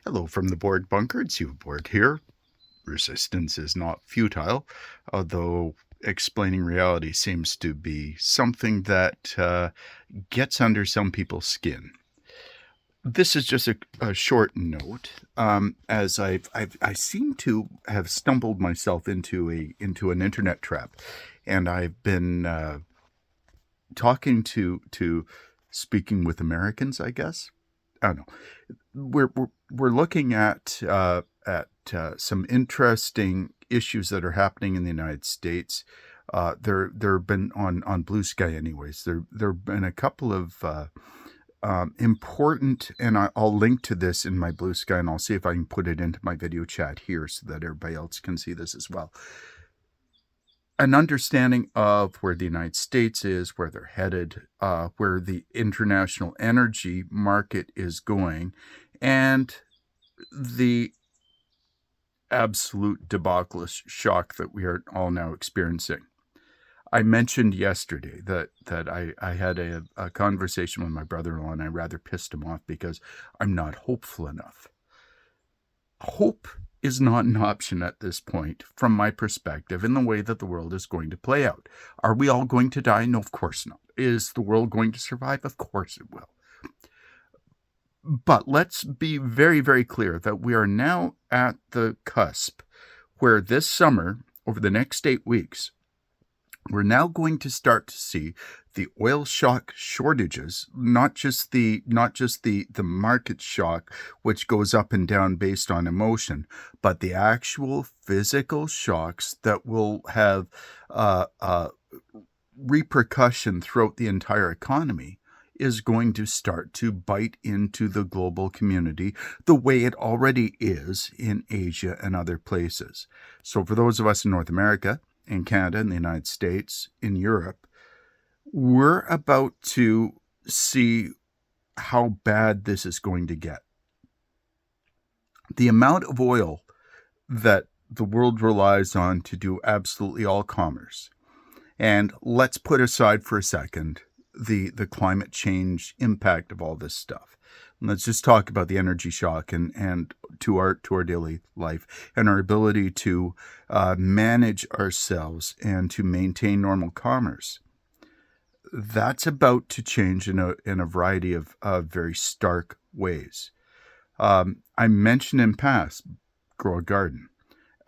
Hello from the Borg bunker. It's you, Borg here. Resistance is not futile, although explaining reality seems to be something that gets under some people's skin. This is just a short note, as I seem to have stumbled myself into an internet trap, and I've been talking to speaking with Americans, I guess. I don't know. We're looking at some interesting issues that are happening in the United States. There have been on Blue Sky, anyways. There have been a couple of important, and I'll link to this in my Blue Sky, and I'll see if I can put it into my video chat here so that everybody else can see this as well. An understanding of where the United States is, where they're headed, where the international energy market is going, and the absolute debauchless shock that we are all now experiencing. I mentioned yesterday that I had a conversation with my brother-in-law, and I rather pissed him off because I'm not hopeful enough. Hope is not an option at this point, from my perspective, in the way that the world is going to play out. Are we all going to die? No, of course not. Is the world going to survive? Of course it will. But let's be very, very clear that we are now at the cusp where this summer, over the next 8 weeks, we're now going to start to see the oil shock shortages, not just the market shock, which goes up and down based on emotion, but the actual physical shocks that will have repercussion throughout the entire economy is going to start to bite into the global community the way it already is in Asia and other places. So for those of us in North America, in Canada, in the United States, in Europe, we're about to see how bad this is going to get. The amount of oil that the world relies on to do absolutely all commerce, and let's put aside for a second the climate change impact of all this stuff. Let's just talk about the energy shock and to our daily life and our ability to manage ourselves and to maintain normal commerce. That's about to change in a variety of very stark ways. I mentioned in past, grow a garden.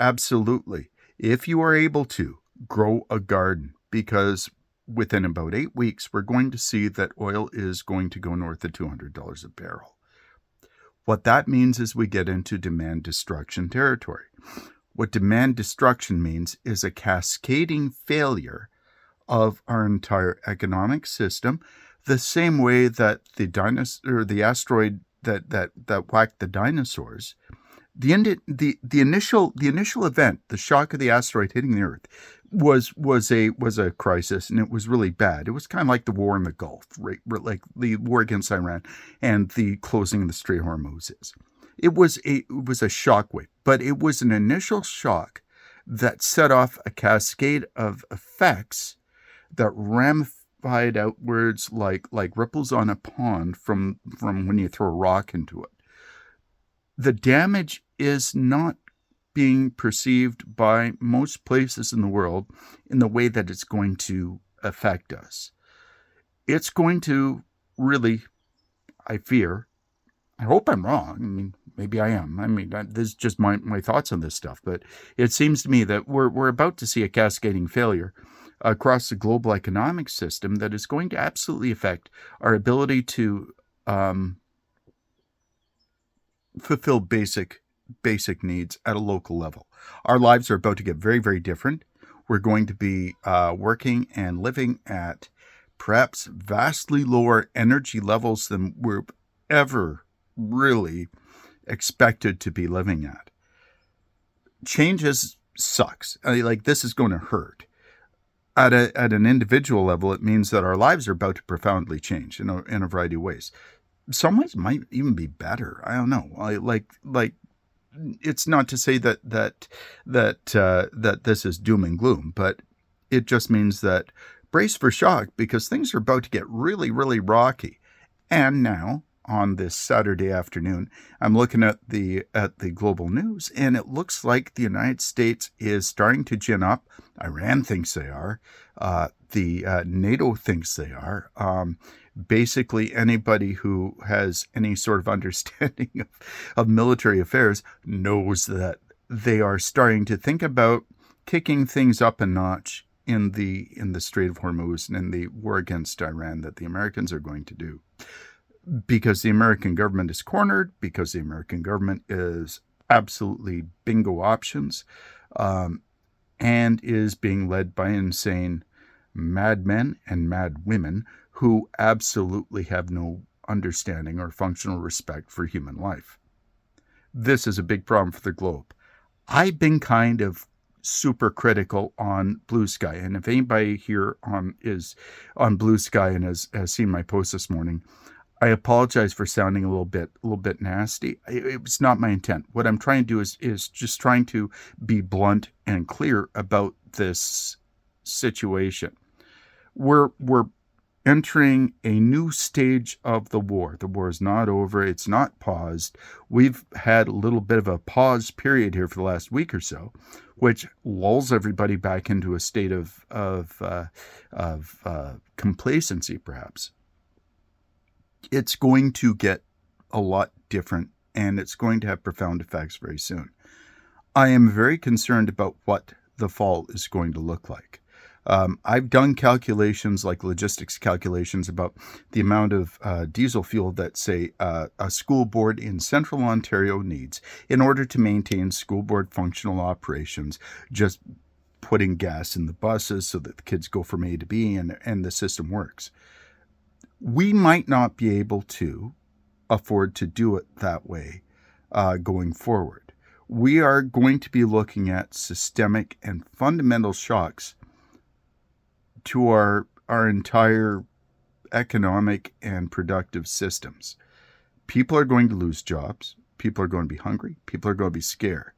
Absolutely. If you are able to, grow a garden, because within about 8 weeks, we're going to see that oil is going to go north of $200 a barrel. What that means is we get into demand destruction territory. What demand destruction means is a cascading failure of our entire economic system, the same way that the asteroid that whacked the dinosaurs. The initial event, the shock of the asteroid hitting the Earth, was a crisis, and it was really bad. It was kind of like the war in the Gulf, right? Like the war against Iran and the closing of the Strait of Hormuz is. It was a shockwave, but it was an initial shock that set off a cascade of effects that ramified outwards like ripples on a pond from when you throw a rock into it. The damage is not being perceived by most places in the world in the way that it's going to affect us. It's going to really, I fear, I hope I'm wrong. I mean, maybe I am. I mean, this is just my thoughts on this stuff, but it seems to me that we're about to see a cascading failure across the global economic system that is going to absolutely affect our ability to fulfill basic needs at a local level. Our lives are about to get very, very different. We're going to be working and living at perhaps vastly lower energy levels than we're ever really expected to be living at. Changes sucks. Like, this is going to hurt. At an individual level, it means that our lives are about to profoundly change in a variety of ways. Some ways might even be better. I don't know. Like it's not to say that this is doom and gloom, but it just means that brace for shock, because things are about to get really, really rocky. And now, on this Saturday afternoon, I'm looking at the global news, and it looks like the United States is starting to gin up. Iran thinks they are. The NATO thinks they are. Basically, anybody who has any sort of understanding of military affairs knows that they are starting to think about kicking things up a notch in the Strait of Hormuz and in the war against Iran that the Americans are going to do. Because the American government is cornered, because the American government is absolutely bingo options, and is being led by insane madmen and mad women who absolutely have no understanding or functional respect for human life. This is a big problem for the globe. I've been kind of super critical on Blue Sky, and if anybody here is on Blue Sky and has seen my post this morning, I apologize for sounding a little bit nasty. It was not my intent. What I'm trying to do is just trying to be blunt and clear about this situation. We're entering a new stage of the war. The war is not over. It's not paused. We've had a little bit of a pause period here for the last week or so, which lulls everybody back into a state of complacency, perhaps. It's going to get a lot different, and it's going to have profound effects very soon. I am very concerned about what the fall is going to look like. I've done calculations, like logistics calculations, about the amount of diesel fuel that, say, a school board in central Ontario needs in order to maintain school board functional operations, just putting gas in the buses so that the kids go from A to B and the system works. We might not be able to afford to do it that way going forward. We are going to be looking at systemic and fundamental shocks to our entire economic and productive systems. People are going to lose jobs. People are going to be hungry. People are going to be scared.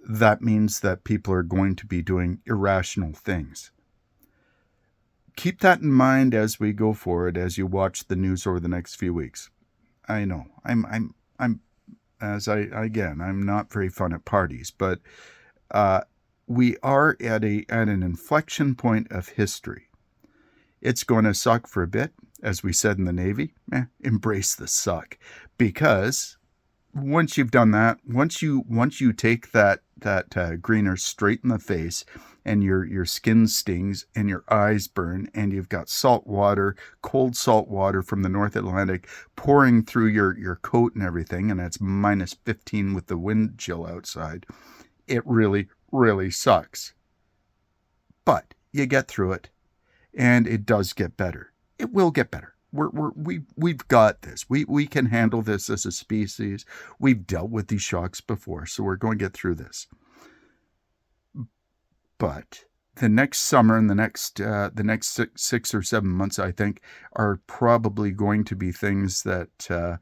That means that people are going to be doing irrational things. Keep that in mind as we go forward, as you watch the news over the next few weeks. I know I'm not very fun at parties, but we are at an inflection point of history. It's going to suck for a bit, as we said in the Navy. Embrace the suck, because once you've done that, once you take that greener straight in the face, and your skin stings and your eyes burn, and you've got cold salt water from the North Atlantic pouring through your coat and everything, and it's minus 15 with the wind chill outside, it really, really sucks. But you get through it, and it does get better. It will get better. We've got this. We can handle this as a species. We've dealt with these shocks before, so we're going to get through this. But the next summer and the next 6 or 7 months, I think, are probably going to be things that,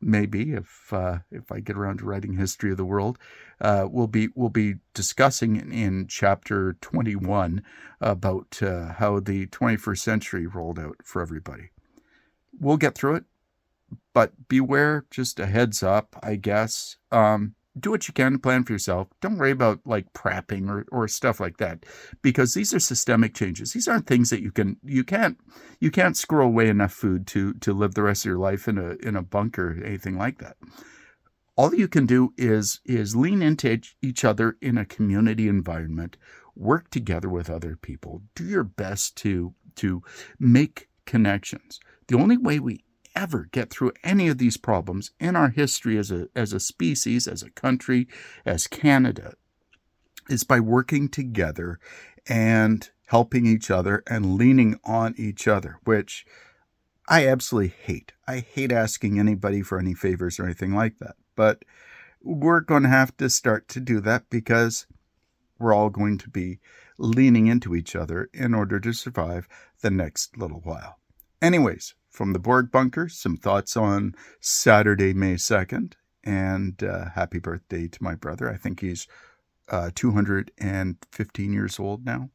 maybe if I get around to writing History of the World, we'll be discussing in chapter 21 about how the 21st century rolled out for everybody. We'll get through it, but beware, just a heads up, I guess. Do what you can to plan for yourself. Don't worry about like prepping or stuff like that, because these are systemic changes. These aren't things that you can't squirrel away enough food to live the rest of your life in a bunker or anything like that. All you can do is lean into each other in a community environment, work together with other people, do your best to make connections. The only way we ever get through any of these problems in our history as a species, as a country, as Canada, is by working together and helping each other and leaning on each other, which I absolutely hate. I hate asking anybody for any favors or anything like that. But we're going to have to start to do that, because we're all going to be leaning into each other in order to survive the next little while. Anyways, from the Borg Bunker, some thoughts on Saturday, May 2nd, and happy birthday to my brother. I think he's 215 years old now.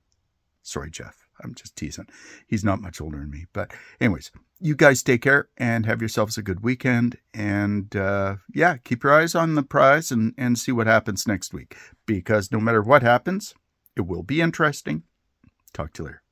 Sorry, Jeff. I'm just teasing. He's not much older than me. But anyways, you guys take care and have yourselves a good weekend. And keep your eyes on the prize and see what happens next week. Because no matter what happens, it will be interesting. Talk to you later.